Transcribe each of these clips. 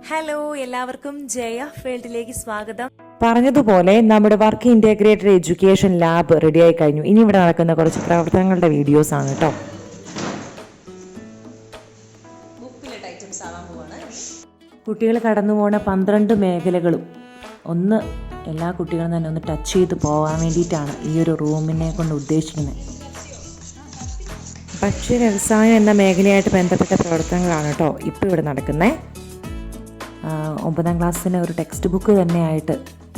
Hello, എല്ലാവർക്കും ജയ ഫീൽഡിലേക്ക് സ്വാഗതം. പറഞ്ഞതുപോലെ നമ്മുടെ വർക്ക് ഇൻറ്റഗ്രേറ്റഡ് എഡ്യൂക്കേഷൻ ലാബ് റെഡിയായി കഴിഞ്ഞു. ഇനി ഇവിടെ നടക്കുന്ന കുറച്ച് പ്രവർത്തനങ്ങളുടെ വീഡിയോസ് ആണ് കേട്ടോ. കുട്ടികൾ കടന്നു പോണ 12 മേഖലകളും എല്ലാ കുട്ടികളും തന്നെ ഒന്ന് ടച്ച് ചെയ്ത് പോകാൻ വേണ്ടിയിട്ടാണ് ഈ ഒരു റൂമിനെ കൊണ്ട് ഉദ്ദേശിക്കുന്നത്. ഭക്ഷ്യ വ്യവസായം എന്ന മേഖലയായിട്ട് ബന്ധപ്പെട്ട പ്രവർത്തനങ്ങളാണ് കേട്ടോ ഇപ്പോൾ ഇവിടെ നടക്കുന്നത്. 9ാം ക്ലാസ്സിന് ഒരു ടെക്സ്റ്റ് ബുക്ക് തന്നെയായിട്ട്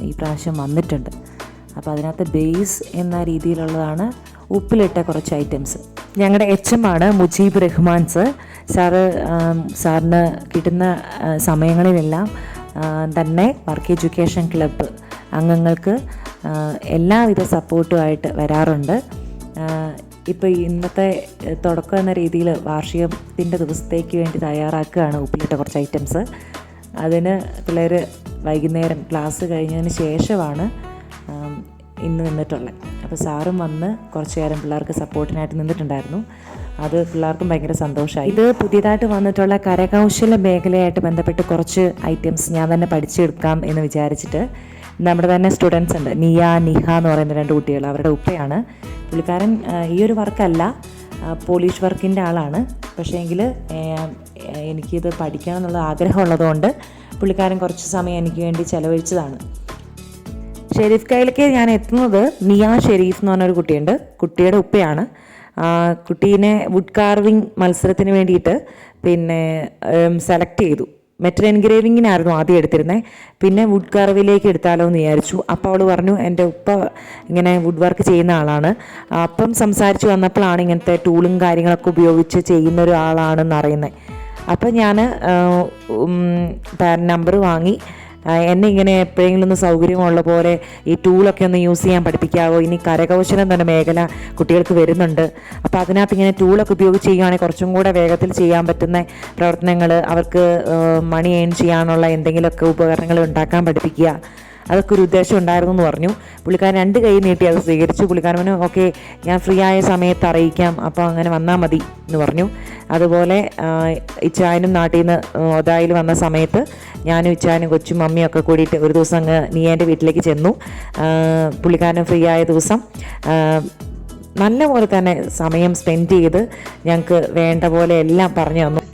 ഈ പ്രാവശ്യം വന്നിട്ടുണ്ട്. അപ്പോൾ അതിനകത്ത് ബേസ് എന്ന രീതിയിലുള്ളതാണ് ഉപ്പിലിട്ട കുറച്ച് ഐറ്റംസ്. ഞങ്ങളുടെ HM ആണ് മുജീബ് റഹ്മാൻ സാറിന് കിട്ടുന്ന സമയങ്ങളിലെല്ലാം തന്നെ വർക്ക് എഡ്യൂക്കേഷൻ ക്ലബ്ബ് അംഗങ്ങൾക്ക് എല്ലാവിധ സപ്പോർട്ടുമായിട്ട് വരാറുണ്ട്. ഇപ്പോൾ ഇന്നത്തെ തുടക്കം എന്ന രീതിയിൽ വാർഷികത്തിൻ്റെ ദിവസത്തേക്ക് വേണ്ടി തയ്യാറാക്കുകയാണ് ഉപ്പിലിട്ട കുറച്ച് ഐറ്റംസ്. അതിന് പിള്ളേർ വൈകുന്നേരം ക്ലാസ് കഴിഞ്ഞതിന് ശേഷമാണ് ഇന്ന് നിന്നിട്ടുള്ളത്. അപ്പോൾ സാറും വന്ന് കുറച്ച് നേരം പിള്ളേർക്ക് സപ്പോർട്ടിനായിട്ട് നിന്നിട്ടുണ്ടായിരുന്നു. അത് പിള്ളേർക്കും ഭയങ്കര സന്തോഷമായി. ഇത് പുതിയതായിട്ട് വന്നിട്ടുള്ള കരകൗശല മേഖലയായിട്ട് ബന്ധപ്പെട്ട് കുറച്ച് ഐറ്റംസ് ഞാൻ തന്നെ പഠിച്ചെടുക്കാം എന്ന് വിചാരിച്ചിട്ട് നമ്മുടെ തന്നെ സ്റ്റുഡൻസ് ഉണ്ട്. നിഹ എന്ന് പറയുന്ന 2 കുട്ടികൾ, അവരുടെ ഉപ്പയാണ്. പുള്ളിക്കാരൻ ഈ ഒരു വർക്കല്ല, പോളിഷ് വർക്കിൻ്റെ ആളാണ്. പക്ഷേ എങ്കിൽ എനിക്കിത് പഠിക്കണം എന്നുള്ള ആഗ്രഹമുള്ളതുകൊണ്ട് പുള്ളിക്കാരൻ കുറച്ച് സമയം എനിക്ക് വേണ്ടി ചിലവഴിച്ചതാണ്. ഷെരീഫ് കയ്യിലേക്ക് ഞാൻ എത്തുന്നത് നിയ ഷെരീഫ് എന്ന് പറഞ്ഞൊരു കുട്ടിയുണ്ട്. കുട്ടിയുടെ ഉപ്പയാണ്. കുട്ടീനെ വുഡ് കാർവിങ് മത്സരത്തിന് വേണ്ടിയിട്ട് സെലക്ട് ചെയ്തു. മെറ്റൽ എൻഗ്രേവിങ്ങിനായിരുന്നു ആദ്യം എടുത്തിരുന്നത്. പിന്നെ വുഡ് കാർവിലേക്ക് എടുത്താലോ എന്ന് വിചാരിച്ചു. അപ്പോൾ അവൾ പറഞ്ഞു എൻ്റെ ഉപ്പ ഇങ്ങനെ വുഡ് വർക്ക് ചെയ്യുന്ന ആളാണ്. അപ്പം സംസാരിച്ച് വന്നപ്പോഴാണ് ഇങ്ങനത്തെ ടൂളും കാര്യങ്ങളൊക്കെ ഉപയോഗിച്ച് ചെയ്യുന്ന ഒരാളാണെന്ന് അറിയുന്നത്. അപ്പം ഞാൻ നമ്പർ വാങ്ങി എന്നെ ഇങ്ങനെ എപ്പോഴെങ്കിലും ഒന്ന് സൗകര്യമുള്ള പോലെ ഈ ടൂളൊക്കെ ഒന്ന് യൂസ് ചെയ്യാൻ പഠിപ്പിക്കാവോ, ഇനി കരകൗശലം തന്നെ മേഖല കുട്ടികൾക്ക് വരുന്നുണ്ട്. അപ്പോൾ അതിനകത്ത് ഇങ്ങനെ ടൂളൊക്കെ ഉപയോഗിച്ച് ചെയ്യുകയാണെങ്കിൽ കുറച്ചും കൂടെ വേഗത്തിൽ ചെയ്യാൻ പറ്റുന്ന പ്രവർത്തനങ്ങൾ, അവർക്ക് മണി ഏൺ ചെയ്യാനുള്ള എന്തെങ്കിലുമൊക്കെ ഉപകരണങ്ങൾ ഉണ്ടാക്കാൻ പഠിപ്പിക്കുക, അതൊക്കെ ഒരു ഉദ്ദേശം ഉണ്ടായിരുന്നു എന്ന് പറഞ്ഞു. പുള്ളിക്കാരൻ 2 കൈ നീട്ടി അത് സ്വീകരിച്ചു. പുള്ളിക്കാരന് ഓക്കെ, ഞാൻ ഫ്രീ ആയ സമയത്ത് അറിയിക്കാം, അപ്പോൾ അങ്ങനെ വന്നാൽ മതി എന്ന് പറഞ്ഞു. അതുപോലെ ഇച്ചായനും നാട്ടിൽ നിന്ന് ഒതായിൽ വന്ന സമയത്ത് ഞാനും ഇച്ചായനും കൊച്ചും മമ്മിയൊക്കെ കൂടിയിട്ട് ഒരു ദിവസം അങ്ങ് നീയേൻ്റെ വീട്ടിലേക്ക് ചെന്നു. പുള്ളിക്കാരൻ ഫ്രീ ആയ ദിവസം നല്ല പോലെ തന്നെ സമയം സ്പെൻഡ് ചെയ്ത് ഞങ്ങൾക്ക് വേണ്ട പോലെ എല്ലാം പറഞ്ഞു തന്നു.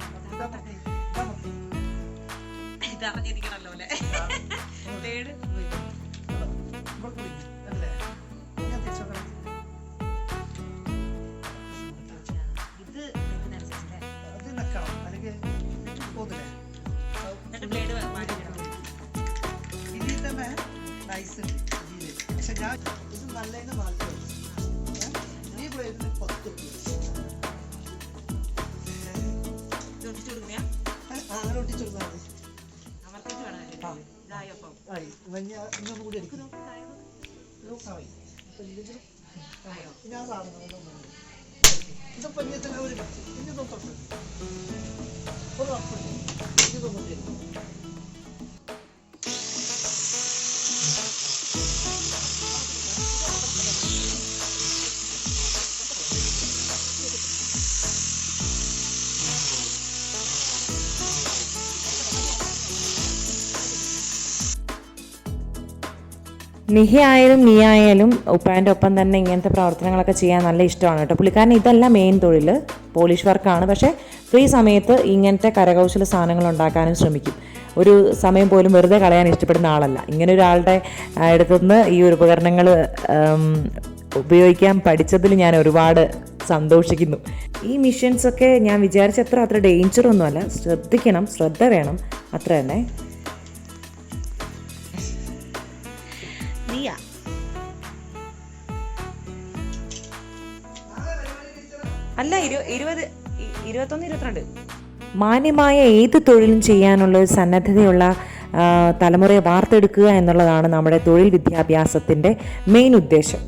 നിഹ ആയാലും നീ ആയാലും ഉപ്പാൻ്റെ ഒപ്പം തന്നെ ഇങ്ങനത്തെ പ്രവർത്തനങ്ങളൊക്കെ ചെയ്യാൻ നല്ല ഇഷ്ടമാണ് കേട്ടോ. പുള്ളിക്കാരൻ ഇതല്ല മെയിൻ തൊഴിൽ, പോളിഷ് വർക്കാണ്. പക്ഷേ ഫ്രീ സമയത്ത് ഇങ്ങനത്തെ കരകൗശല സാധനങ്ങൾ ഉണ്ടാക്കാനും ശ്രമിക്കും. ഒരു സമയം പോലും വെറുതെ കളയാൻ ഇഷ്ടപ്പെടുന്ന ആളല്ല. ഇങ്ങനെ ഒരാളുടെ അടുത്തുനിന്ന് ഈ ഒരു ഉപകരണങ്ങൾ ഉപയോഗിക്കാൻ പഠിച്ചതിൽ ഞാൻ ഒരുപാട് സന്തോഷിക്കുന്നു. ഈ മിഷൻസൊക്കെ ഞാൻ വിചാരിച്ചത്ര അത്ര ഡേഞ്ചറൊന്നുമല്ല. ശ്രദ്ധിക്കണം, ശ്രദ്ധ വേണം, അത്ര തന്നെ. അല്ല 20, 21, 22. മാന്യമായ ഏത് തൊഴിലും ചെയ്യാനുള്ള സന്നദ്ധതയുള്ള തലമുറയെ വാർത്തെടുക്കുക എന്നുള്ളതാണ് നമ്മുടെ തൊഴിൽ വിദ്യാഭ്യാസത്തിൻ്റെ മെയിൻ ഉദ്ദേശം.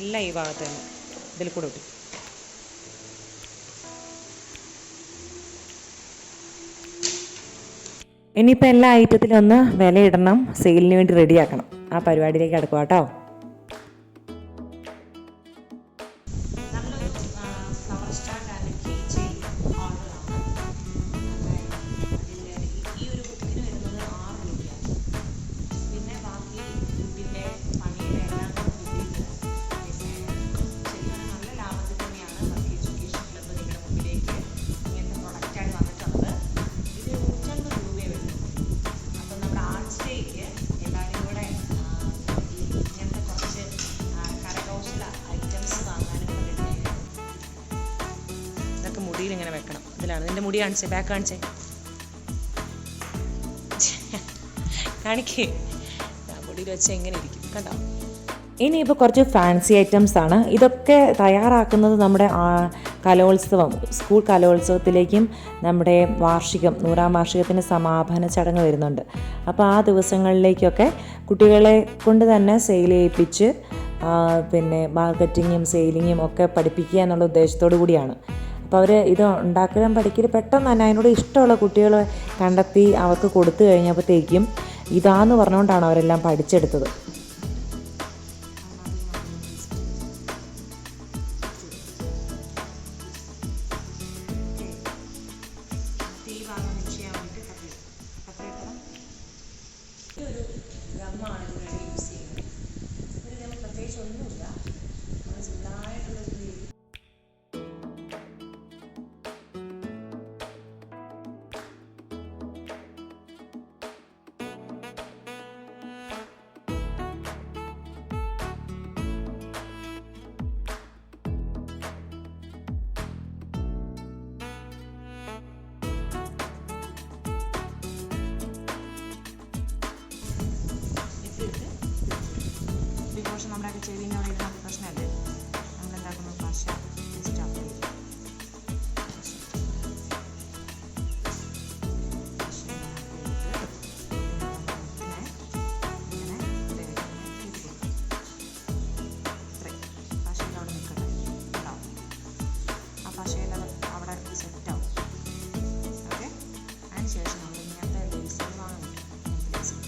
എല്ലാം ഈ ഭാഗത്ത് തന്നെ ഇതിൽ കൂടെ ഇട്ടു. ഇനിയിപ്പോൾ എല്ലാ ഐറ്റത്തിലും ഒന്ന് വിലയിടണം, സെയിലിന് വേണ്ടി റെഡിയാക്കണം. ആ പരിപാടിയിലേക്ക് കിടക്കുക കേട്ടോ. മുടിയിൽ ഇങ്ങനെ വെക്കണം. ഇതിലാണ് നിന്റെ മുടി കാണിച്ചേ, ബാക്ക് കാണിച്ചേ, കാണിക്കേ. മുടിയിൽ വെച്ചാൽ എങ്ങനെ ഇരിക്കും കണ്ടോ. ഇനിയിപ്പോൾ കുറച്ച് ഫാൻസി ഐറ്റംസ് ആണ്. ഇതൊക്കെ തയ്യാറാക്കുന്നത് നമ്മുടെ കലോത്സവം, സ്കൂൾ കലോത്സവത്തിലേക്കും നമ്മുടെ വാർഷികം 100-ാം വാർഷികത്തിന് സമാപന ചടങ്ങ് വരുന്നുണ്ട്. അപ്പോൾ ആ ദിവസങ്ങളിലേക്കൊക്കെ കുട്ടികളെ കൊണ്ട് തന്നെ സെയിൽ ചെയ്യിപ്പിച്ച് പിന്നെ മാർക്കറ്റിങ്ങും സെയിലിങ്ങും ഒക്കെ പഠിപ്പിക്കുക എന്നുള്ള ഉദ്ദേശത്തോടു കൂടിയാണ്. അപ്പോൾ അവർ ഇത് ഉണ്ടാക്കാൻ പഠിക്കൽ പെട്ടെന്ന് തന്നെ അതിനോട് ഇഷ്ടമുള്ള കുട്ടികളെ കണ്ടെത്തി അവർക്ക് കൊടുത്തു കഴിഞ്ഞപ്പോഴത്തേക്കും ഇതാന്ന് പറഞ്ഞുകൊണ്ടാണ് അവരെല്ലാം പഠിച്ചെടുത്തത്. നമ്മുടെ ചെവിൻ്റെ അവിടെ ഇരുന്ന പ്രശ്നമല്ലേ, നമ്മളെന്താക്കുന്നു പശ ജസ്റ്റ് അപ്ലൈ ചെയ്യും. പശയിൽ അവിടെ നിൽക്കട്ടെ കേട്ടോ. ആ പശയിൽ അവിടെ സെറ്റാവും. ഓക്കെ, അതിന് ശേഷം നമ്മൾ ഇങ്ങനത്തെ ലേസുകൾ വാങ്ങാൻ പറ്റും.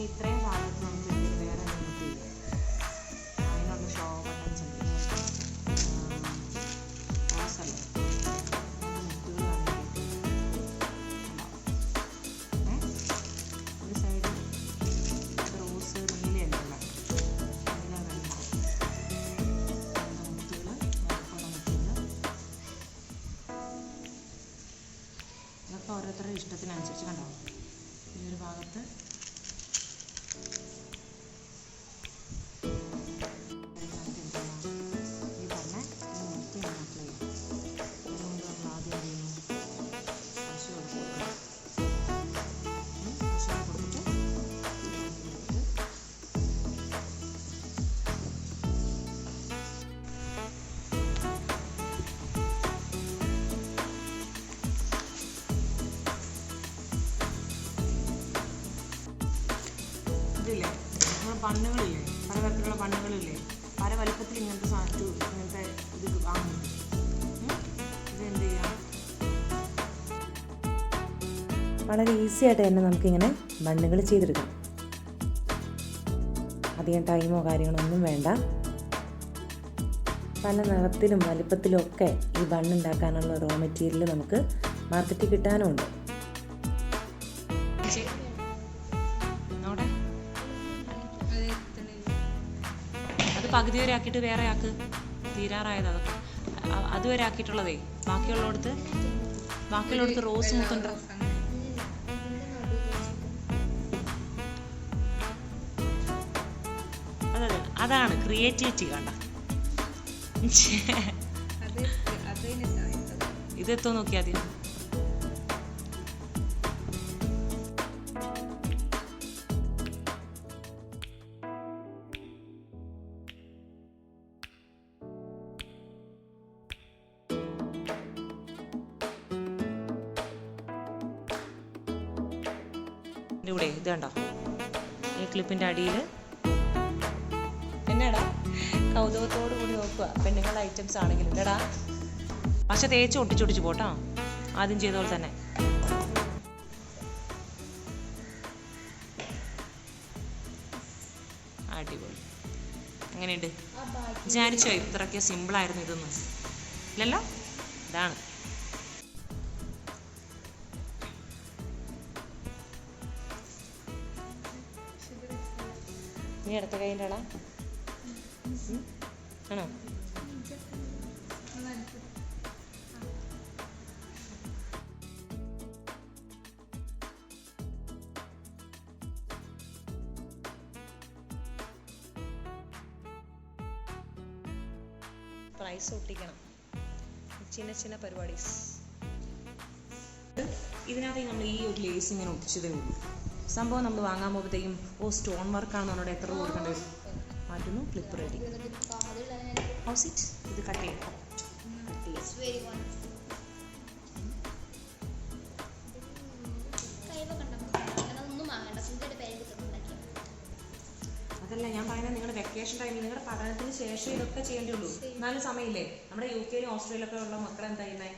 ഇത്രയും ഭാഗത്ത് നമുക്ക് വേറെ നമുക്ക് അതിനുള്ള ഷോ ബട്ടൺസ് ഉണ്ട്. റോസല്ലേ ഒരു സൈഡ് റോസ് നീലയല്ല ഉള്ള നീല മുത്തുകൾ ഇതൊക്കെ ഓരോരുത്തരുടെ ഇഷ്ടത്തിനനുസരിച്ച് കണ്ടോ. ഈ ഒരു ഭാഗത്ത് ഇതില്ലേ ബണ്ണുകളില്ലേ, പല തരത്തിലുള്ള ബണ്ണുകളില്ലേ, പല വലുപ്പത്തിൽ ഇങ്ങനത്തെ ഇത് വാങ്ങുന്നു. ഇതെന്ത് ചെയ്യാം, വളരെ ഈസി ആയിട്ട് തന്നെ നമുക്കിങ്ങനെ ബണ്ണുകൾ ചെയ്തെടുക്കാം. അധികം ടൈമോ കാര്യങ്ങളോ ഒന്നും വേണ്ട. പല നിറത്തിലും വലിപ്പത്തിലും ഒക്കെ ഈ ബണ്ണുണ്ടാക്കാനുള്ള റോ മെറ്റീരിയൽ നമുക്ക് മാർക്കറ്റിൽ കിട്ടാനുമുണ്ട്. അത് പകുതി വരെ ആക്കിയിട്ട് വേറെ ആക്ക്, തീരാറായത് അതൊക്കെ അതുവരെ ആക്കിയിട്ടുള്ളതേ. ബാക്കിയുള്ളടത്ത് റോസ് മുത്തുണ്ട്. അതാണ് ക്രിയേറ്റിവിറ്റി. കണ്ട ഇതെത്തോ നോക്കിയാൽ മതി. ഇവിടെ ഇത് കണ്ടോ, ഈ ക്ലിപ്പിൻ്റെ അടിയിൽ. എന്നാടാ കൗതുകത്തോടു കൂടി നോക്കുക, പെണ്ണുങ്ങളുടെ ഐറ്റംസ് ആണെങ്കിലും ഇല്ലടാ. പക്ഷെ തേച്ച് ഒട്ടിച്ചൊട്ടിച്ച് പോട്ടോ, ആദ്യം ചെയ്ത പോലെ തന്നെ. അടിപൊളി. എങ്ങനെയുണ്ട്? വിചാരിച്ചോ ഇത്രയ്ക്ക് സിമ്പിളായിരുന്നു ഇതൊന്നും? ഇല്ലല്ലോ. ഇതാണ് നീ അടുത്ത കൈൻ്റെ ആളാ ആണോ? പ്രൈസ് ഒട്ടിക്കണം, ചിന്ന ചിന്ന പരിപാടീസ്. ഇതിനകത്ത് നമ്മൾ ഈ ഒരു ലേസ് ഇങ്ങനെ ഒട്ടിച്ചതേ ഉള്ളൂ. സംഭവം നമ്മൾ വാങ്ങാൻ പോകുമ്പോഴത്തേക്കും സ്റ്റോൺ വർക്കാണെന്ന് പറഞ്ഞാൽ എത്ര രൂപ കൊടുക്കേണ്ടി വരും? മാറ്റുന്നു, ക്ലിപ്പ് റെഡി. House it? ഇത് കട്ട് ചെയ്യാം. അതല്ല ഞാൻ പറയുന്നത്, നിങ്ങളുടെ വെക്കേഷൻ ടൈമിൽ നിങ്ങളുടെ പഠനത്തിന് ശേഷം ഇതൊക്കെ ചെയ്യേണ്ടിയുള്ളൂ. എന്നാലും സമയമില്ലേ? നമ്മുടെ UK യിലും ഓസ്ട്രേലിയയിലൊക്കെ ഉള്ള മക്കൾ എന്താ ചെയ്യുന്നത്?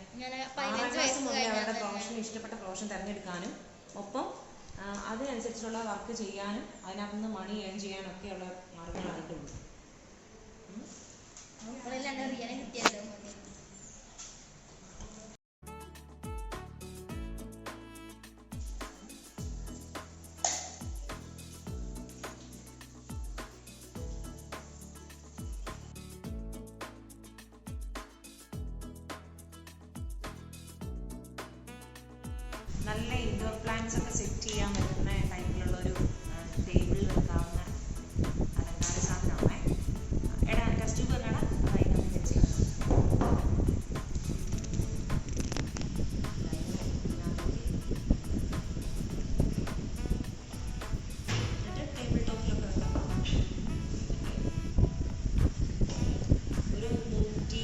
6ാം ക്ലാസ് മുതലേ അവരുടെ പ്രൊഫഷൻ, ഇഷ്ടപ്പെട്ട പ്രൊഫഷൻ തിരഞ്ഞെടുക്കാനും ഒപ്പം അതിനനുസരിച്ചുള്ള വർക്ക് ചെയ്യാനും അതിനകത്ത് നിന്ന് മണി ഏൺ ചെയ്യാനൊക്കെയുള്ള മാർഗങ്ങളായിട്ടുള്ളൂ. നല്ല ഇൻഡോർ പ്ലാന്റ്സ് ഒക്കെ സെറ്റ് ചെയ്യാൻ പറ്റുന്ന ടൈപ്പിലുള്ളൊരു ടേബിളിൽ വെക്കാവുന്ന അലങ്കാര സാധനമാണേ. എടാ ടെസ്റ്റ് ട്യൂബ് എന്നാടാ അതിനകത്ത് വെച്ച് എന്നിട്ട് ടേബിൾ ടോപ്പിലൊക്കെ വെക്കാം. ഒരു 150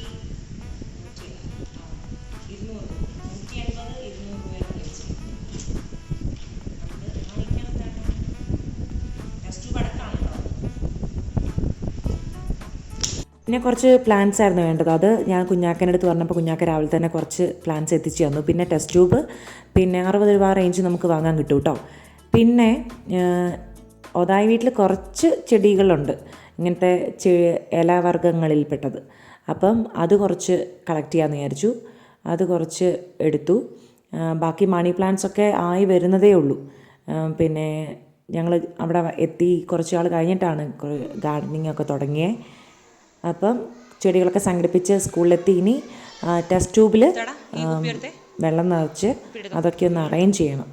പിന്നെ കുറച്ച് പ്ലാൻസ് ആയിരുന്നു വേണ്ടത്. അത് ഞാൻ കുഞ്ഞാക്കൻ്റെ അടുത്ത് പറഞ്ഞപ്പോൾ കുഞ്ഞാക്ക രാവിലെ തന്നെ കുറച്ച് പ്ലാൻസ് എത്തിച്ചു തന്നു. പിന്നെ ടെസ്റ്റ് ട്യൂബ് പിന്നെ 60 രൂപ റേഞ്ച് നമുക്ക് വാങ്ങാൻ കിട്ടും കേട്ടോ. പിന്നെ ഒതായി വീട്ടിൽ കുറച്ച് ചെടികളുണ്ട് ഇങ്ങനത്തെ ഇലവർഗ്ഗങ്ങളിൽപ്പെട്ടത്. അപ്പം അത് കുറച്ച് കളക്ട് ചെയ്യാമെന്ന് വിചാരിച്ചു. അത് കുറച്ച് എടുത്തു. ബാക്കി മണി പ്ലാന്റ്സൊക്കെ ആയി വരുന്നതേ ഉള്ളൂ. പിന്നെ ഞങ്ങൾ അവിടെ എത്തി കുറച്ച് നാൾ കഴിഞ്ഞിട്ടാണ് ഗാർഡനിങ് ഒക്കെ തുടങ്ങിയത്. അപ്പം ചെടികളൊക്കെ സംഘടിപ്പിച്ച് സ്കൂളിലെത്തി. ഇനി ടെസ്റ്റ് ട്യൂബിൽ വെള്ളം നിറച്ച് അതൊക്കെ ഒന്ന് അറേഞ്ച് ചെയ്യണം.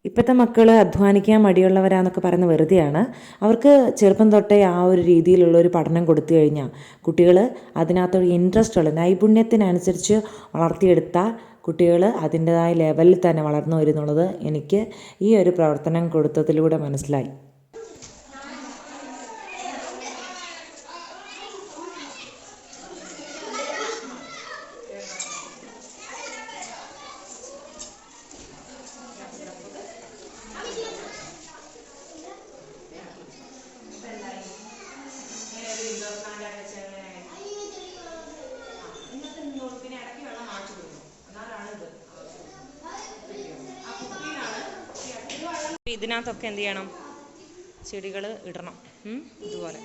ഇപ്പോഴത്തെ മക്കൾ അധ്വാനിക്കാൻ മടിയുള്ളവരാന്നൊക്കെ പറയുന്നത് വെറുതെയാണ്. അവർക്ക് ചെറുപ്പം തൊട്ടേ ആ ഒരു രീതിയിലുള്ളൊരു പഠനം കൊടുത്തു കഴിഞ്ഞാൽ കുട്ടികൾ അതിനകത്തൊരു ഇൻട്രസ്റ്റുള്ള നൈപുണ്യത്തിനനുസരിച്ച് വളർത്തിയെടുത്താൽ കുട്ടികൾ അതിൻ്റെതായ ലെവലിൽ തന്നെ വളർന്നു വരുന്നുള്ളത് എനിക്ക് ഈ ഒരു പ്രവർത്തനം കൊടുത്തതിലൂടെ മനസ്സിലായി. ഇതിനകത്തൊക്കെ എന്ത് ചെയ്യണം? ചെടികൾ ഇടണം ഇതുപോലെ.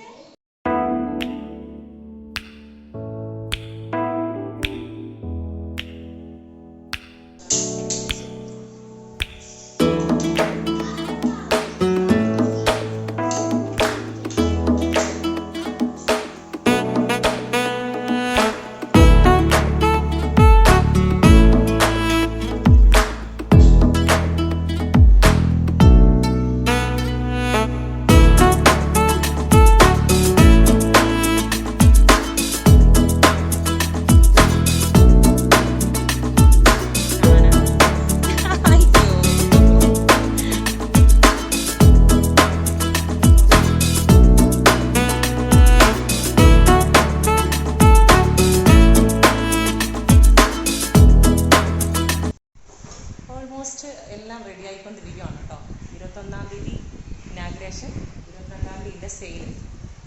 ഗണേശൻ 22-ാം തീയതിൻ്റെ സെയിൽ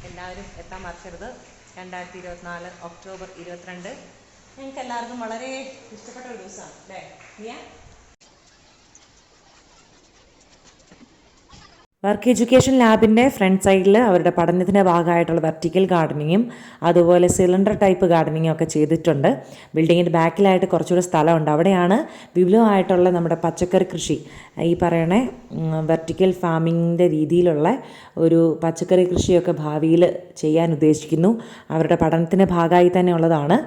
എല്ലാവരും എത്താൻ മറക്കരുത്. 2024 ഒക്ടോബർ 22. ഞങ്ങൾക്ക് എല്ലാവർക്കും വളരെ ഇഷ്ടപ്പെട്ട ഒരു ദിവസമാണ് അല്ലേ മിയ? വർക്ക് എഡ്യൂക്കേഷൻ ലാബിൻ്റെ ഫ്രണ്ട് സൈഡിൽ അവരുടെ പഠനത്തിൻ്റെ ഭാഗമായിട്ടുള്ള വെർട്ടിക്കൽ ഗാർഡനിങ്ങും അതുപോലെ സിലിണ്ടർ ടൈപ്പ് ഗാർഡനിങ്ങും ഒക്കെ ചെയ്തിട്ടുണ്ട്. ബിൽഡിങ്ങിൻ്റെ ബാക്കിലായിട്ട് കുറച്ചുകൂടി സ്ഥലമുണ്ട്. അവിടെയാണ് വിപുലമായിട്ടുള്ള നമ്മുടെ പച്ചക്കറി കൃഷി, ഈ പറയണ വെർട്ടിക്കൽ ഫാമിങ്ങിൻ്റെ രീതിയിലുള്ള ഒരു പച്ചക്കറി കൃഷിയൊക്കെ ഭാവിയിൽ ചെയ്യാൻ ഉദ്ദേശിക്കുന്നു. അവരുടെ പഠനത്തിൻ്റെ ഭാഗമായി തന്നെ ഉള്ളതാണ്.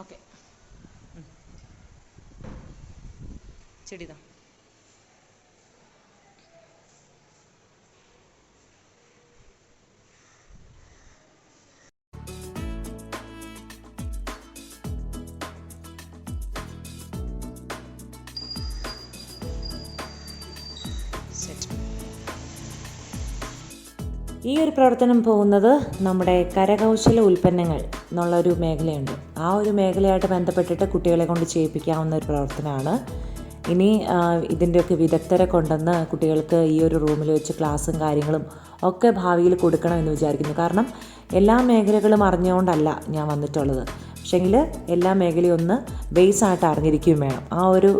ഓക്കെ, ചെടിതാ. ഈ ഒരു പ്രവർത്തനം പോകുന്നത് നമ്മുടെ കരകൗശല ഉൽപ്പന്നങ്ങൾ എന്നുള്ളൊരു മേഖലയുണ്ട്. ആ ഒരു മേഖലയായിട്ട് ബന്ധപ്പെട്ടിട്ട് കുട്ടികളെ കൊണ്ട് ചെയ്യിപ്പിക്കാവുന്ന ഒരു പ്രവർത്തനമാണ്. ഇനി ഇതിൻ്റെയൊക്കെ വിദഗ്ധരെ കൊണ്ടുവന്ന് കുട്ടികൾക്ക് ഈ ഒരു റൂമിൽ വെച്ച് ക്ലാസ്സും കാര്യങ്ങളും ഒക്കെ ഭാവിയിൽ കൊടുക്കണമെന്ന് വിചാരിക്കുന്നു. കാരണം എല്ലാ മേഖലകളും അറിഞ്ഞുകൊണ്ടല്ല ഞാൻ വന്നിട്ടുള്ളത്. പക്ഷേങ്കിൽ എല്ലാ മേഖലയും ഒന്ന് ബേസായിട്ട് അറിഞ്ഞിരിക്കുകയും വേണം. ആ ഒരു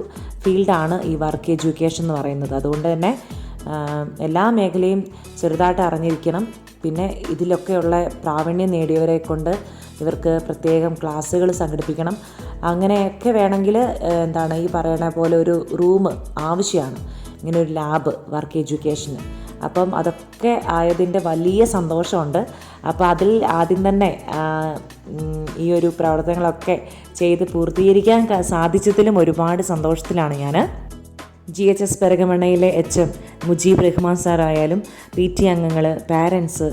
ഫീൽഡാണ് ഈ വർക്ക് എഡ്യൂക്കേഷൻ എന്ന് പറയുന്നത്. അതുകൊണ്ട് തന്നെ എല്ലാ മേഖലയും ചെറുതായിട്ട് അറിഞ്ഞിരിക്കണം. പിന്നെ ഇതിലൊക്കെയുള്ള പ്രാവീണ്യം നേടിയവരെ കൊണ്ട് ഇവർക്ക് പ്രത്യേകം ക്ലാസ്സുകൾ സംഘടിപ്പിക്കണം. അങ്ങനെയൊക്കെ വേണമെങ്കിൽ ഈ പറയണ പോലെ ഒരു റൂം ആവശ്യമാണ്, ഇങ്ങനെ ഒരു ലാബ് വർക്ക് എഡ്യൂക്കേഷന്. അപ്പം അതൊക്കെ ആയതിൻ്റെ വലിയ സന്തോഷമുണ്ട്. അപ്പോൾ അതിൽ ആദ്യം തന്നെ ഈ ഒരു പ്രവർത്തനങ്ങളൊക്കെ ചെയ്ത് പൂർത്തീകരിക്കാൻ സാധിച്ചതിലും ഒരുപാട് സന്തോഷത്തിലാണ് ഞാൻ. GHS പെരകമണ്ണയിലെ HM മുജീബ് റഹ്മാൻ സാറായാലും PT അംഗങ്ങൾ, പാരൻസ്,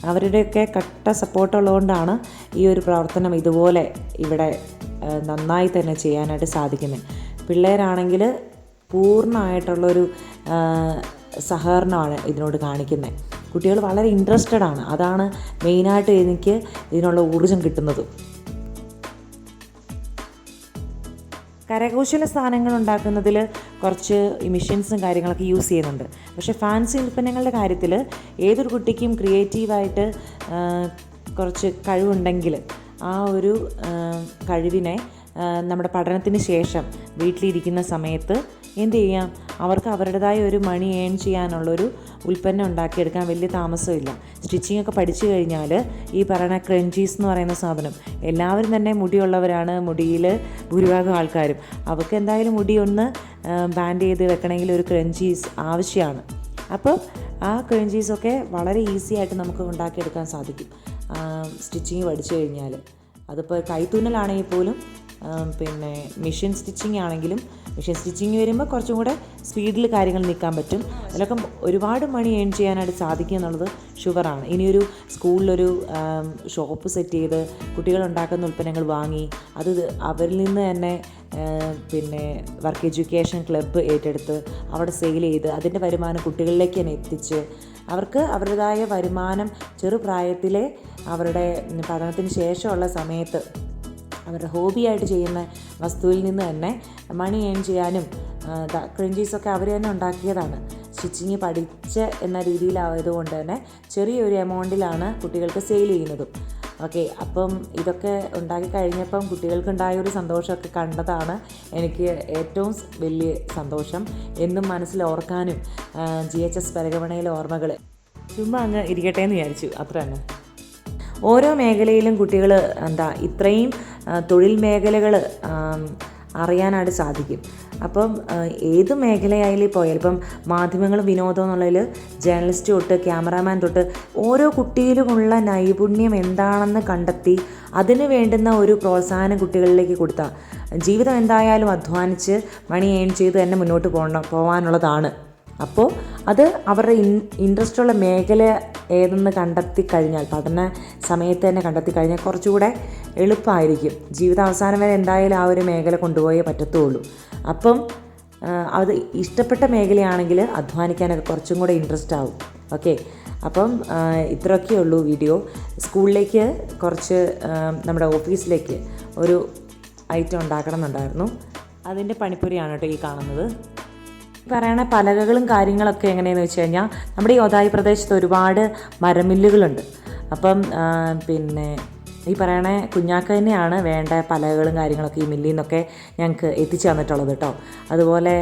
അവരുടെയൊക്കെ കട്ട സപ്പോർട്ടുള്ളതുകൊണ്ടാണ് ഈ ഒരു പ്രവർത്തനം ഇതുപോലെ ഇവിടെ നന്നായി തന്നെ ചെയ്യാനായിട്ട് സാധിക്കുന്നത്. പിള്ളേരാണെങ്കിൽ പൂർണ്ണമായിട്ടുള്ളൊരു സഹകരണമാണ് ഇതിനോട് കാണിക്കുന്നത്. കുട്ടികൾ വളരെ ഇൻട്രസ്റ്റഡ് ആണ്. അതാണ് മെയിനായിട്ട് എനിക്ക് ഇതിനുള്ള ഊർജ്ജം കിട്ടുന്നത്. കരകൗശല സാധനങ്ങൾ ഉണ്ടാക്കുന്നതിൽ കുറച്ച് മിഷൻസും കാര്യങ്ങളൊക്കെ യൂസ് ചെയ്യുന്നുണ്ട്. പക്ഷേ ഫാൻസി ഉൽപ്പന്നങ്ങളുടെ കാര്യത്തിൽ ഏതൊരു കുട്ടിക്കും ക്രിയേറ്റീവായിട്ട് കുറച്ച് കഴിവുണ്ടെങ്കിൽ ആ ഒരു കഴിവിനെ നമ്മുടെ പഠനത്തിന് ശേഷം വീട്ടിലിരിക്കുന്ന സമയത്ത് എന്ത് ചെയ്യാം, അവർക്ക് അവരുടേതായ ഒരു മണി ഏൺ ചെയ്യാനുള്ളൊരു ഉൽപ്പന്നം ഉണ്ടാക്കിയെടുക്കാൻ വലിയ താമസമില്ല. സ്റ്റിച്ചിങ് ഒക്കെ പഠിച്ചു കഴിഞ്ഞാൽ ഈ പറയുന്ന ക്രഞ്ചീസ് എന്ന് പറയുന്ന സാധനം, എല്ലാവരും തന്നെ മുടിയുള്ളവരാണ്, മുടിയിൽ ഭൂരിഭാഗം ആൾക്കാരും. അവർക്ക് എന്തായാലും മുടി ഒന്ന് ബാൻഡ് ചെയ്ത് വെക്കണമെങ്കിൽ ഒരു ക്രഞ്ചീസ് ആവശ്യമാണ്. അപ്പോൾ ആ ക്രഞ്ചീസൊക്കെ വളരെ ഈസി ആയിട്ട് നമുക്ക് ഉണ്ടാക്കിയെടുക്കാൻ സാധിക്കും സ്റ്റിച്ചിങ് പഠിച്ചു കഴിഞ്ഞാൽ. അതിപ്പോൾ കൈത്തുന്നലാണെങ്കിൽ പോലും പിന്നെ മെഷീൻ സ്റ്റിച്ചിങ് ആണെങ്കിലും, മെഷീൻ സ്റ്റിച്ചിങ് വരുമ്പോൾ കുറച്ചും കൂടെ സ്പീഡിൽ കാര്യങ്ങൾ നീക്കാൻ പറ്റും. അതിലൊക്കെ ഒരുപാട് മണി ഏൺ ചെയ്യാനായിട്ട് സാധിക്കുക എന്നുള്ളത് ഷുവറാണ്. ഇനിയൊരു സ്കൂളിലൊരു ഷോപ്പ് സെറ്റ് ചെയ്ത് കുട്ടികളുണ്ടാക്കുന്ന ഉൽപ്പന്നങ്ങൾ വാങ്ങി അത് അവരിൽ നിന്ന് തന്നെ പിന്നെ വർക്ക് എഡ്യൂക്കേഷൻ ക്ലബ്ബ് ഏറ്റെടുത്ത് അവിടെ സെയിൽ ചെയ്ത് അതിൻ്റെ വരുമാനം കുട്ടികളിലേക്ക് തന്നെ എത്തിച്ച് അവർക്ക് അവരുടേതായ വരുമാനം ചെറുപ്രായത്തിലെ അവരുടെ പഠനത്തിന് ശേഷമുള്ള സമയത്ത് അവരുടെ ഹോബിയായിട്ട് ചെയ്യുന്ന വസ്തുവിൽ നിന്ന് തന്നെ മണി ഏൺ ചെയ്യാനും. ക്രഞ്ചീസൊക്കെ അവർ തന്നെ ഉണ്ടാക്കിയതാണ്, സ്റ്റിച്ചിങ് പഠിച്ച് എന്ന രീതിയിലായതുകൊണ്ട് തന്നെ ചെറിയൊരു എമൗണ്ടിലാണ് കുട്ടികൾക്ക് സെയിൽ ചെയ്യുന്നതും. ഓക്കെ, അപ്പം ഇതൊക്കെ ഉണ്ടാക്കി കഴിഞ്ഞപ്പം കുട്ടികൾക്കുണ്ടായൊരു സന്തോഷമൊക്കെ കണ്ടതാണ് എനിക്ക് ഏറ്റവും വലിയ സന്തോഷം. എന്നും മനസ്സിൽ ഓർക്കാനും GHS പെരകമണയിലെ ഓർമ്മകൾ ചുമ്മാ അങ്ങ് ഇരിക്കട്ടെ എന്ന് വിചാരിച്ചു, അത്ര തന്നെ. ഓരോ മേഖലയിലും കുട്ടികൾ ഇത്രയും തൊഴിൽ മേഖലകൾ അറിയാനായിട്ട് സാധിക്കും. അപ്പം ഏത് മേഖലയായാലും പോയാലും ഇപ്പം മാധ്യമങ്ങളും വിനോദം എന്നുള്ളതിൽ ജേർണലിസ്റ്റ് തൊട്ട് ക്യാമറാമാൻ തൊട്ട് ഓരോ കുട്ടിയിലുമുള്ള നൈപുണ്യം എന്താണെന്ന് കണ്ടെത്തി അതിന് വേണ്ടുന്ന ഒരു പ്രോത്സാഹനം കുട്ടികളിലേക്ക് കൊടുത്താൽ ജീവിതം എന്തായാലും അധ്വാനിച്ച് മണി ഏൺ ചെയ്ത് തന്നെ മുന്നോട്ട് പോകാനുള്ളതാണ്. അപ്പോൾ അത് അവരുടെ ഇൻട്രസ്റ്റുള്ള മേഖല ഏതെന്ന് കണ്ടെത്തി കഴിഞ്ഞാൽ, പഠന സമയത്ത് തന്നെ കണ്ടെത്തി കഴിഞ്ഞാൽ കുറച്ചുകൂടെ എളുപ്പമായിരിക്കും. ജീവിതാവസാനം വരെ എന്തായാലും ആ ഒരു മേഖല കൊണ്ടുപോയേ പറ്റത്തുള്ളൂ. അപ്പം അത് ഇഷ്ടപ്പെട്ട മേഖലയാണെങ്കിൽ അധ്വാനിക്കാനൊക്കെ കുറച്ചും കൂടെ ഇൻട്രസ്റ്റ് ആവും. ഓക്കെ, അപ്പം ഇത്രയൊക്കെ ഉള്ളൂ വീഡിയോ. സ്കൂളിലേക്ക് കുറച്ച് നമ്മുടെ ഓഫീസിലേക്ക് ഒരു ഐറ്റം ഉണ്ടാക്കണം എന്നുണ്ടായിരുന്നു. അതിൻ്റെ പണിപ്പുരയാണ് കേട്ടോ ഈ കാണുന്നത്. പറയണ പലകകളും കാര്യങ്ങളൊക്കെ എങ്ങനെയെന്ന് വെച്ച് കഴിഞ്ഞാൽ നമ്മുടെ ഈ ഒതായി പ്രദേശത്ത് ഒരുപാട് മരമില്ലുകളുണ്ട്. അപ്പം പിന്നെ ഈ പറയണ കുഞ്ഞാക്ക തന്നെയാണ് വേണ്ട പലകകളും കാര്യങ്ങളൊക്കെ ഈ മില്ലിൽ നിന്നൊക്കെ ഞങ്ങൾക്ക് എത്തിച്ചു തന്നിട്ടുള്ളത് കേട്ടോ. അതുപോലെ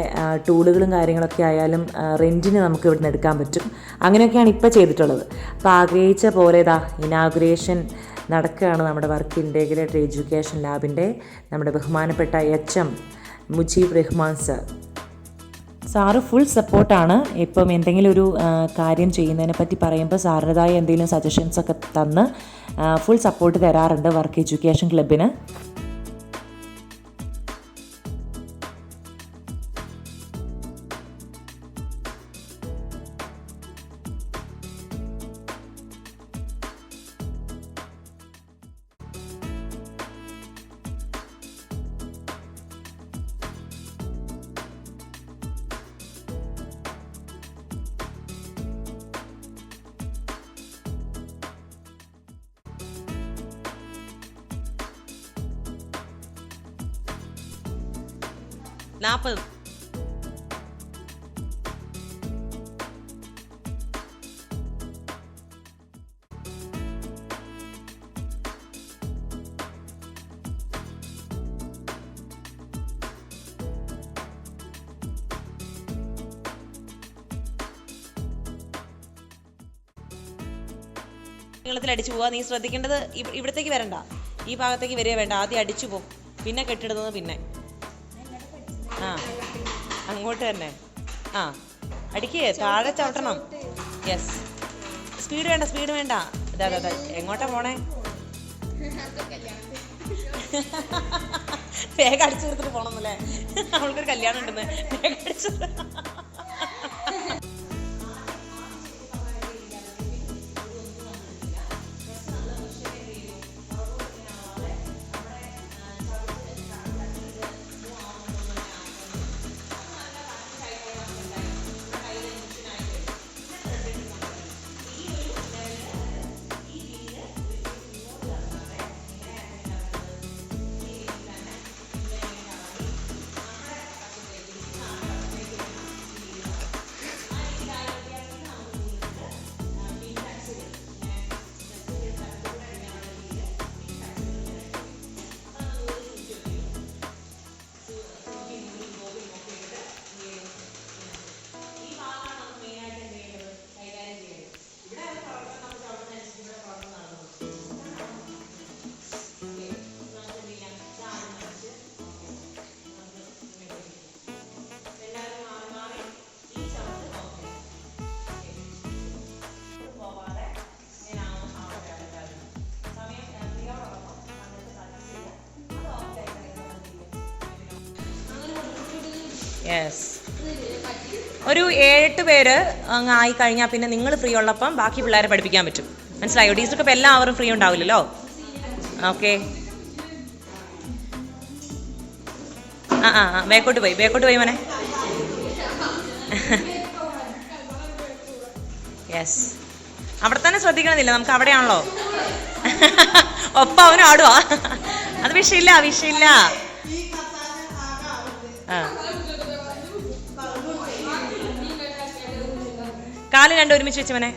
ടൂളുകളും കാര്യങ്ങളൊക്കെ ആയാലും റെൻറ്റിന് നമുക്ക് ഇവിടുന്ന് എടുക്കാൻ പറ്റും. അങ്ങനെയൊക്കെയാണ് ഇപ്പോൾ ചെയ്തിട്ടുള്ളത്. അപ്പോൾ ആഗ്രഹിച്ച പോലെ ഇനാഗുറേഷൻ നടക്കുകയാണ് നമ്മുടെ വർക്ക് ഇൻ്റഗ്രേറ്റഡ് എഡ്യൂക്കേഷൻ ലാബിൻ്റെ നമ്മുടെ ബഹുമാനപ്പെട്ട HM Mujeeb Rahman sir. Sir full സപ്പോർട്ടാണ്. ഇപ്പം എന്തെങ്കിലും ഒരു കാര്യം ചെയ്യുന്നതിനെ പറ്റി പറയുമ്പോൾ സാറിൻ്റെതായ എന്തെങ്കിലും സജഷൻസൊക്കെ തന്ന് ഫുൾ സപ്പോർട്ട് തരാറുണ്ട് വർക്ക് എഡ്യൂക്കേഷൻ ക്ലബിന്. നീളത്തിൽ അടിച്ചു പോവാ. നീ ശ്രദ്ധിക്കേണ്ടത് ഇവിടത്തേക്ക് വരണ്ട, ഈ ഭാഗത്തേക്ക് വരിക വേണ്ട. ആദ്യം അടിച്ചു പോകും, പിന്നെ കെട്ടിടുന്നത്, പിന്നെ അങ്ങോട്ട് തന്നെ അടിക്കേ, താഴെ ചവിട്ടണം. യെസ്, സ്പീഡ് വേണ്ട, സ്പീഡ് വേണ്ട. അതെ എങ്ങോട്ടാ പോണേ? വേഗം അടിച്ചു തീർത്തിട്ട് പോണമെന്നല്ലേ? അവൾക്കൊരു കല്യാണം ഉണ്ടെന്ന്. വേഗം അടിച്ചു. യെസ്, ഒരു 7-8 പേര് അങ്ങ് ആയി കഴിഞ്ഞാൽ പിന്നെ നിങ്ങൾ ഫ്രീ ഉള്ളപ്പം ബാക്കി പിള്ളേരെ പഠിപ്പിക്കാൻ പറ്റും. മനസ്സിലായോ? ടീച്ചർക്ക് ഇപ്പം എല്ലാവരും ഫ്രീ ഉണ്ടാവില്ലല്ലോ. ഓക്കെ, ബേക്കോട്ട് പോയി മോനെ. യെസ്, അവിടെ തന്നെ ശ്രദ്ധിക്കണമെന്നില്ല, നമുക്ക് അവിടെയാണല്ലോ. ഒപ്പം അവനും ആടുവാ, അത് വിഷയമില്ല. കാല് രണ്ടും ഒരുമിച്ച് വെച്ച് മോനെ.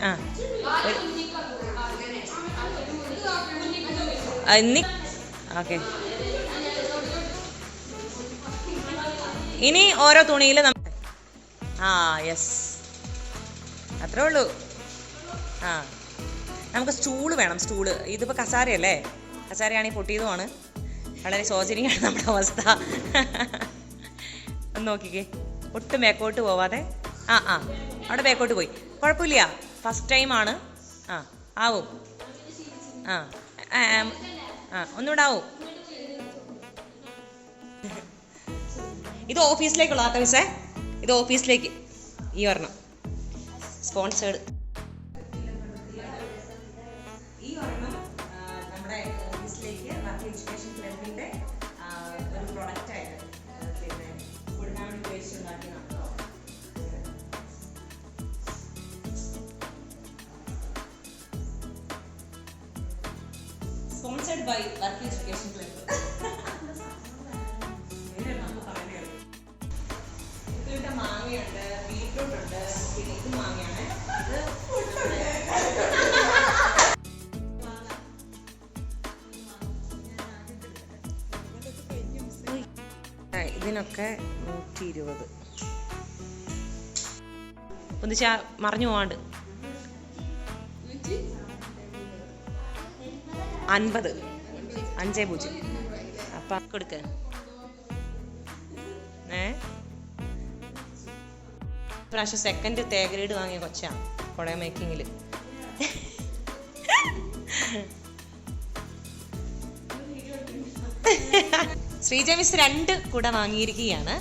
ഓക്കെ, ഇനി ഓരോ തുണിയിൽ യെസ്, അത്രേ ഉള്ളൂ. നമുക്ക് സ്റ്റൂള് വേണം. സ്റ്റൂള് ഇതിപ്പോൾ കസാരയല്ലേ? കസാരയാണെങ്കിൽ പൊട്ടിയതുമാണ്. വളരെ ശോചനീയമാണ് നമ്മുടെ അവസ്ഥ. ഒന്ന് നോക്കിക്കേ, ഒട്ടും ബാക്കോട്ട് പോവാതെ. അവിടെ ബാക്കോട്ട് പോയി, കുഴപ്പമില്ല. ഫസ്റ്റ് ടൈമാണ്. ആവും. ഒന്നുകൂടെ ആവും. ഇത് ഓഫീസിലേക്കുള്ള മിസ്സേ, ഇത് ഓഫീസിലേക്ക് ഈ ഒരെണ്ണം സ്പോൺസേഡ്. ഈ ഒരെണ്ണം നമ്മുടെ ഓഫീസിലേക്ക് വർക്ക് എഡ്യൂക്കേഷൻ ക്ലബിൻ്റെ ഒരു പ്രൊഡക്റ്റായിട്ട് പിന്നെ കൊടുക്കാൻ വേണ്ടി ഉപയോഗിച്ചുണ്ടാക്കിയതാണ്. Sponsored by Work Education Club. ഇതിനൊക്കെ 120. ഒന്നിച്ചാ മറിഞ്ഞു പോവാണ്ട്. 50, 50. അപ്പം കൊടുക്ക. പ്രാവശ്യം സെക്കൻഡ് ഗ്രേഡ് വാങ്ങിയ കൊച്ചാ കുട മേക്കിങ്ങിൽ. ശ്രീജ മിസ് 2 കുട വാങ്ങിയിരിക്കുകയാണ്.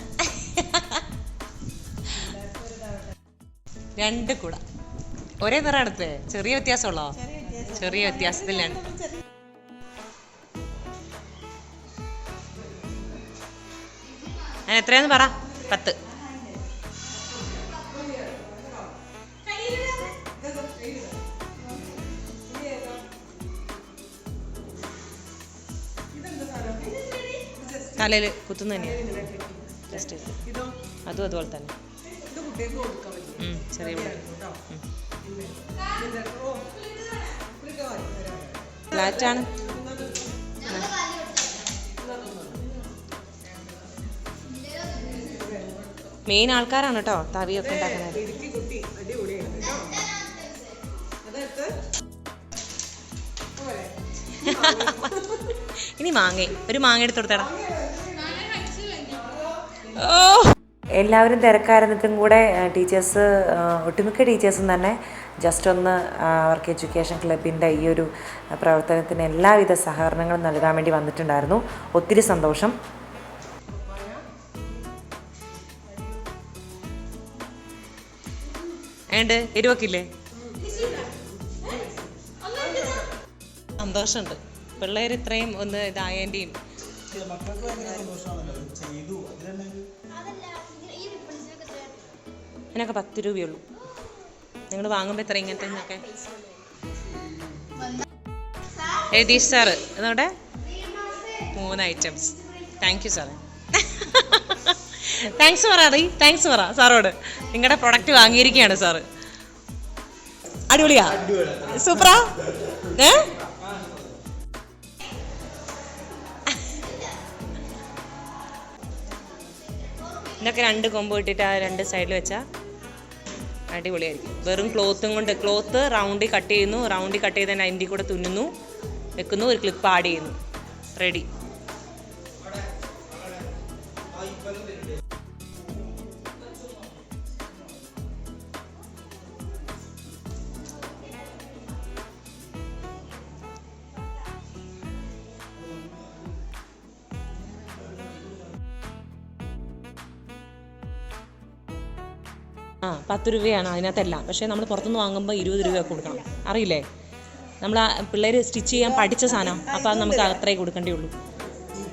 2 കുട ഒരേ നിറം എടുത്തേ. ചെറിയ വ്യത്യാസമുള്ളോ? ചെറിയ വ്യത്യാസത്തിലാണ്. എത്രയാന്ന് പറ. 10. തലയിൽ കുത്തുന്ന തന്നെയാണ്. ജസ്റ്റ് അതും അതുപോലെ തന്നെ ചെറിയ ഫ്ലാറ്റാണ്. മെയിൻ ആൾക്കാരാണ് കേട്ടോ തവിയൊക്കെ ഉണ്ടാക്കുന്നത്. ഇനി ഒരു മാങ്ങ എടുത്ത് കൊടുത്തടാ. എല്ലാവരും തിരക്കായിരുന്നിട്ടും കൂടെ ടീച്ചേഴ്സ്, ഒട്ടുമിക്ക ടീച്ചേഴ്സും തന്നെ ജസ്റ്റ് ഒന്ന് വർക്ക് എഡ്യൂക്കേഷൻ ക്ലബിൻ്റെ ഈ ഒരു പ്രവർത്തനത്തിന് എല്ലാവിധ സഹകരണങ്ങളും നൽകാൻ വേണ്ടി വന്നിട്ടുണ്ടായിരുന്നു. ഒത്തിരി സന്തോഷം. എരുവക്കില്ലേ? സന്തോഷമുണ്ട്. പിള്ളേർ ഇത്രയും ഒന്ന് ഇതായതിൻ്റെയും ഇതിനൊക്കെ 10 രൂപയുള്ളൂ. നിങ്ങൾ വാങ്ങുമ്പോൾ എത്ര ഇങ്ങനത്തെ? എഴുതീഷ് സാറ് അതോടെ 3 ഐറ്റംസ്. താങ്ക് യു സാറേ. താങ്ക്സ് പറ. താങ്ക്സ് പറ സാറോട്. നിങ്ങളുടെ പ്രൊഡക്റ്റ് വാങ്ങിയിരിക്കുകയാണ് സാറ്. അടിപൊളിയാ? സൂപ്പറാ? ഇതൊക്കെ 2 കൊമ്പ് ഇട്ടിട്ട് ആ 2 സൈഡിൽ വെച്ചാൽ അടിപൊളിയായിരിക്കും. വെറും ക്ലോത്തും കൊണ്ട് ക്ലോത്ത് റൗണ്ടിൽ കട്ട് ചെയ്യുന്നു. റൗണ്ടിൽ കട്ട് ചെയ്ത് തന്നെ അതിൻ്റെ കൂടെ തുന്നുന്നു, വെക്കുന്നു, ഒരു ക്ലിപ്പ് ആഡ് ചെയ്യുന്നു, റെഡി. ആ 10 രൂപയാണ് അതിനകത്തെല്ലാം. പക്ഷേ നമ്മൾ പുറത്തുനിന്ന് വാങ്ങുമ്പോൾ 20 രൂപയൊക്കെ കൊടുക്കണം. അറിയില്ലേ? നമ്മൾ ആ പിള്ളേർ സ്റ്റിച്ച് ചെയ്യാൻ പഠിച്ച സാധനം. അപ്പോൾ അത് നമുക്ക് അത്രേ കൊടുക്കേണ്ടേ ഉള്ളൂ.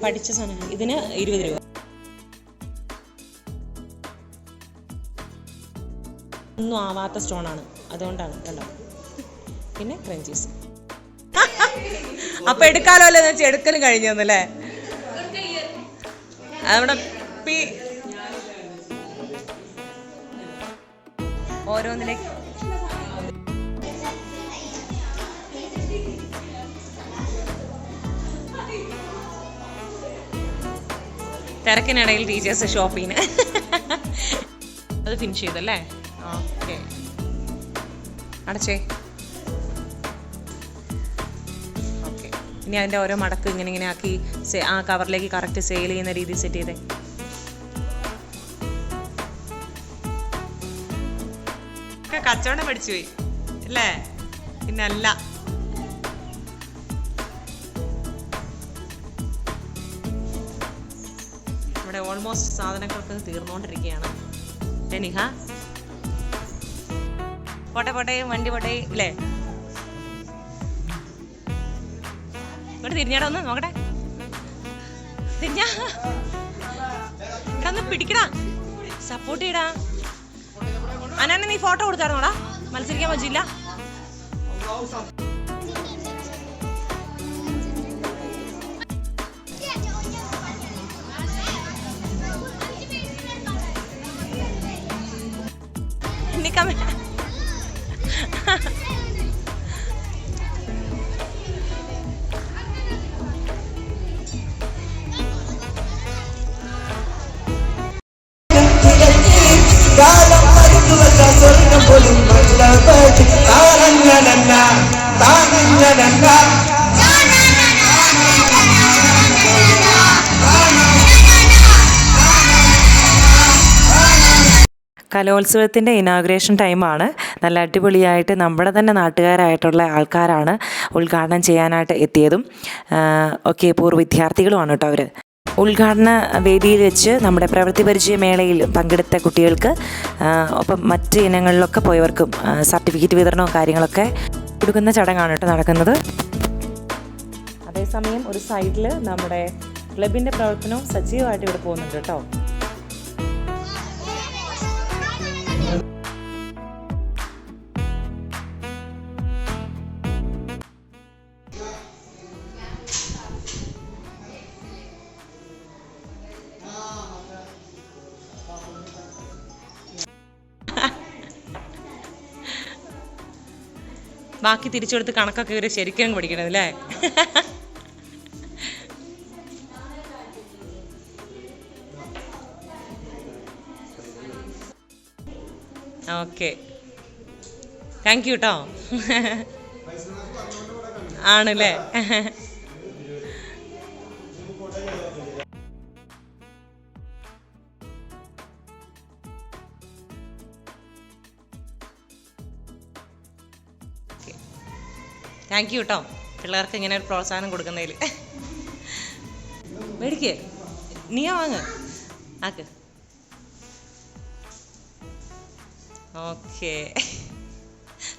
പഠിച്ച സാധനം ഇതിന് 20 രൂപ. ഒന്നും ആവാത്ത സ്റ്റോണാണ്, അതുകൊണ്ടാണ് കണ്ടോ. പിന്നെ ക്രഞ്ചീസ്. അപ്പം എടുക്കാലോ അല്ലേ എന്ന് വെച്ചാൽ എടുക്കലും കഴിഞ്ഞു തന്നല്ലേ. അവിടെ ഓരോന്നിലേക്ക് തിരക്കിനിടയിൽ ടീച്ചേഴ്സ് ഷോപ്പിങ്ങിന് അത് ഫിനിഷ് ചെയ്തല്ലേ. ഓക്കെ, അടച്ചേ. ഓക്കെ, ഇനി അതിൻ്റെ ഓരോ മടക്ക് ഇങ്ങനെ ആക്കി ആ കവറിലേക്ക് കറക്റ്റ് സെയിൽ ചെയ്യുന്ന രീതി സെറ്റ് ചെയ്തേ. കച്ചവടം പഠിച്ചു പോയി അല്ലേ? പിന്നല്ല. ഇവിടെ ഓൾമോസ്റ്റ് സാധനങ്ങളൊക്കെ തീർന്നുകൊണ്ടിരിക്കുകയാണ്. നിഹ പോട്ടെ വണ്ടി പോട്ടെ ഇല്ലേ? ഇങ്ങോട്ട് തിരിഞ്ഞാടാ, ഒന്ന് നോക്കട്ടെ. തിരിഞ്ഞാ ഇവിടെ ഒന്ന് പിടിക്കടാ, സപ്പോർട്ട് ചെയ്യടാ. അനാനെ നീ ഫോട്ടോ കൊടുത്തായിരുന്നോടാ? മത്സരിക്കാൻ പറ്റില്ല. കലോത്സവത്തിൻ്റെ ഇനാഗുറേഷൻ ടൈമാണ്. നല്ല അടിപൊളിയായിട്ട് നമ്മുടെ തന്നെ നാട്ടുകാരായിട്ടുള്ള ആൾക്കാരാണ് ഉദ്ഘാടനം ചെയ്യാനായിട്ട് എത്തിയതും. ഒക്കെ പൂർവ്വ വിദ്യാർത്ഥികളുമാണ് കേട്ടോ അവർ. ഉദ്ഘാടന വേദിയിൽ വെച്ച് നമ്മുടെ പ്രവൃത്തി പരിചയ മേളയിൽ പങ്കെടുത്ത കുട്ടികൾക്ക് ഒപ്പം മറ്റ് ഇനങ്ങളിലൊക്കെ പോയവർക്കും സർട്ടിഫിക്കറ്റ് വിതരണവും കാര്യങ്ങളൊക്കെ കൊടുക്കുന്ന ചടങ്ങാണ് കേട്ടോ നടക്കുന്നത്. അതേസമയം ഒരു സൈഡിൽ നമ്മുടെ ക്ലബിൻ്റെ പ്രവർത്തനവും സജീവമായിട്ട് ഇവിടെ പോകുന്നുണ്ട് കേട്ടോ. ബാക്കി തിരിച്ചെടുത്ത് കണക്കൊക്കെ ഇവർ ശരിക്കും പഠിക്കണത് അല്ലേ? ഓക്കെ, താങ്ക് യു കേട്ടോ. ആണല്ലേ? താങ്ക് യു കേട്ടോ, പിള്ളേർക്ക് ഇങ്ങനെ ഒരു പ്രോത്സാഹനം കൊടുക്കുന്നതിൽ. മേടിക്ക്, നീയാ വാങ്ങ്, ആക്ക്. ഓക്കെ,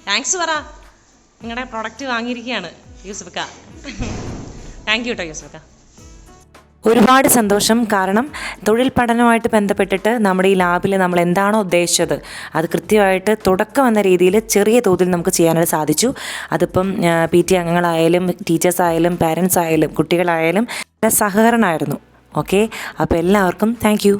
താങ്ക്സ് പറ. നിങ്ങളുടെ പ്രൊഡക്റ്റ് വാങ്ങിയിരിക്കുകയാണ് യൂസഫക്ക. താങ്ക് യു കേട്ടോ യൂസഫക്ക. ഒരുപാട് സന്തോഷം. കാരണം തൊഴിൽ പഠനവുമായിട്ട് ബന്ധപ്പെട്ടിട്ട് നമ്മുടെ ഈ ലാബിൽ നമ്മൾ എന്താണോ ഉദ്ദേശിച്ചത് അത് കൃത്യമായിട്ട് തുടക്കം എന്ന രീതിയിൽ ചെറിയ തോതിൽ നമുക്ക് ചെയ്യാനായിട്ട് സാധിച്ചു. അതിപ്പം PT അംഗങ്ങളായാലും ടീച്ചേഴ്സായാലും പാരൻസ് ആയാലും കുട്ടികളായാലും സഹകരണമായിരുന്നു. ഓക്കെ, അപ്പോൾ എല്ലാവർക്കും താങ്ക് യു.